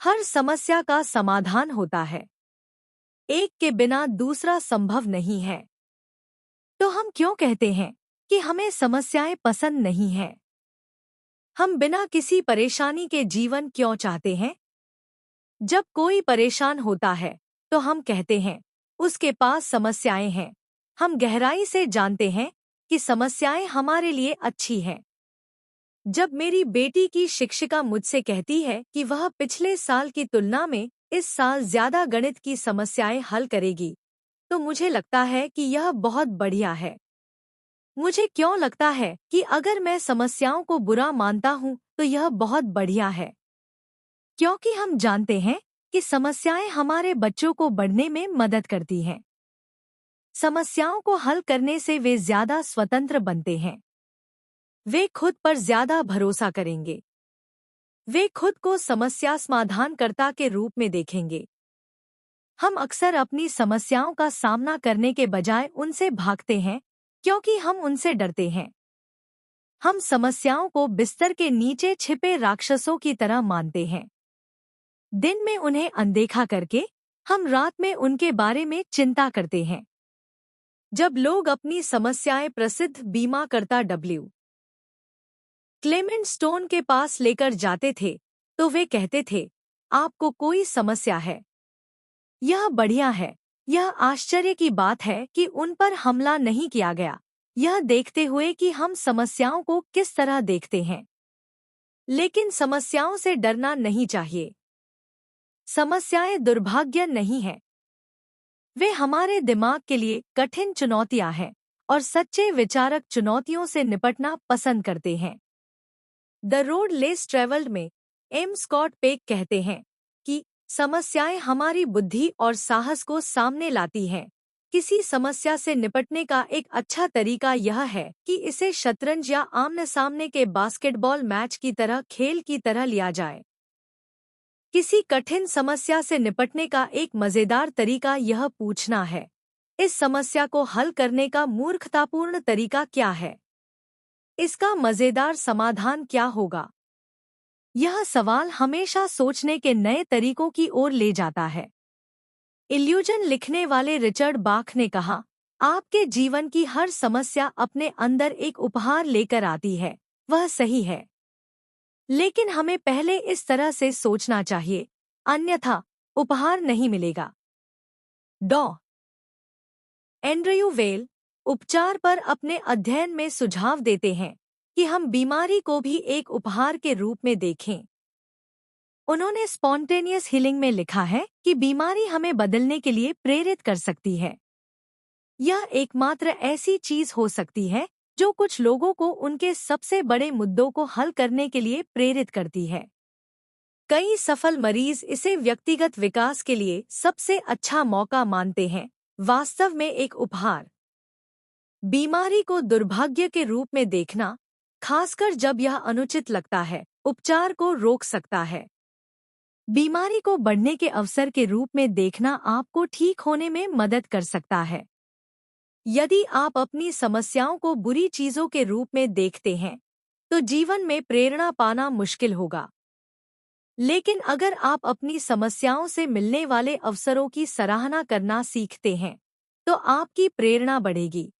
हर समस्या का समाधान होता है। एक के बिना दूसरा संभव नहीं है। तो हम क्यों कहते हैं कि हमें समस्याएं पसंद नहीं हैं? हम बिना किसी परेशानी के जीवन क्यों चाहते हैं? जब कोई परेशान होता है तो हम कहते हैं उसके पास समस्याएं हैं। हम गहराई से जानते हैं कि समस्याएं हमारे लिए अच्छी हैं। जब मेरी बेटी की शिक्षिका मुझसे कहती है कि वह पिछले साल की तुलना में इस साल ज्यादा गणित की समस्याएं हल करेगी, तो मुझे लगता है कि यह बहुत बढ़िया है। मुझे क्यों लगता है कि अगर मैं समस्याओं को बुरा मानता हूँ तो यह बहुत बढ़िया है? क्योंकि हम जानते हैं कि समस्याएं हमारे बच्चों को बढ़ने में मदद करती हैं। समस्याओं को हल करने से वे ज्यादा स्वतंत्र बनते हैं। वे खुद पर ज्यादा भरोसा करेंगे। वे खुद को समस्या समाधानकर्ता के रूप में देखेंगे। हम अक्सर अपनी समस्याओं का सामना करने के बजाय उनसे भागते हैं क्योंकि हम उनसे डरते हैं। हम समस्याओं को बिस्तर के नीचे छिपे राक्षसों की तरह मानते हैं। दिन में उन्हें अनदेखा करके हम रात में उनके बारे में चिंता करते हैं। जब लोग अपनी समस्याएं प्रसिद्ध बीमाकर्ता डब्ल्यू. क्लेमेंट स्टोन के पास लेकर जाते थे तो वे कहते थे, आपको कोई समस्या है? यह बढ़िया है। यह आश्चर्य की बात है कि उन पर हमला नहीं किया गया, यह देखते हुए कि हम समस्याओं को किस तरह देखते हैं। लेकिन समस्याओं से डरना नहीं चाहिए। समस्याएं दुर्भाग्य नहीं है। वे हमारे दिमाग के लिए कठिन चुनौतियां हैं और सच्चे विचारक चुनौतियों से निपटना पसंद करते हैं। द रोड लेस ट्रेवल्ड में एम स्कॉट पेक कहते हैं कि समस्याएं हमारी बुद्धि और साहस को सामने लाती हैं। किसी समस्या से निपटने का एक अच्छा तरीका यह है कि इसे शतरंज या आमने सामने के बास्केटबॉल मैच की तरह खेल की तरह लिया जाए। किसी कठिन समस्या से निपटने का एक मजेदार तरीका यह पूछना है, इस समस्या को हल करने का मूर्खतापूर्ण तरीका क्या है? इसका मजेदार समाधान क्या होगा? यह सवाल हमेशा सोचने के नए तरीकों की ओर ले जाता है। इल्यूजन लिखने वाले रिचर्ड बाख ने कहा, आपके जीवन की हर समस्या अपने अंदर एक उपहार लेकर आती है। वह सही है, लेकिन हमें पहले इस तरह से सोचना चाहिए, अन्यथा उपहार नहीं मिलेगा। डॉ. एंड्रयू वेल उपचार पर अपने अध्ययन में सुझाव देते हैं कि हम बीमारी को भी एक उपहार के रूप में देखें। उन्होंने स्पॉन्टेनियस हीलिंग में लिखा है कि बीमारी हमें बदलने के लिए प्रेरित कर सकती है। यह एकमात्र ऐसी चीज हो सकती है जो कुछ लोगों को उनके सबसे बड़े मुद्दों को हल करने के लिए प्रेरित करती है। कई सफल मरीज इसे व्यक्तिगत विकास के लिए सबसे अच्छा मौका मानते हैं, वास्तव में एक उपहार। बीमारी को दुर्भाग्य के रूप में देखना, खासकर जब यह अनुचित लगता है, उपचार को रोक सकता है। बीमारी को बढ़ने के अवसर के रूप में देखना आपको ठीक होने में मदद कर सकता है। यदि आप अपनी समस्याओं को बुरी चीजों के रूप में देखते हैं, तो जीवन में प्रेरणा पाना मुश्किल होगा। लेकिन अगर आप अपनी समस्याओं से मिलने वाले अवसरों की सराहना करना सीखते हैं, तो आपकी प्रेरणा बढ़ेगी।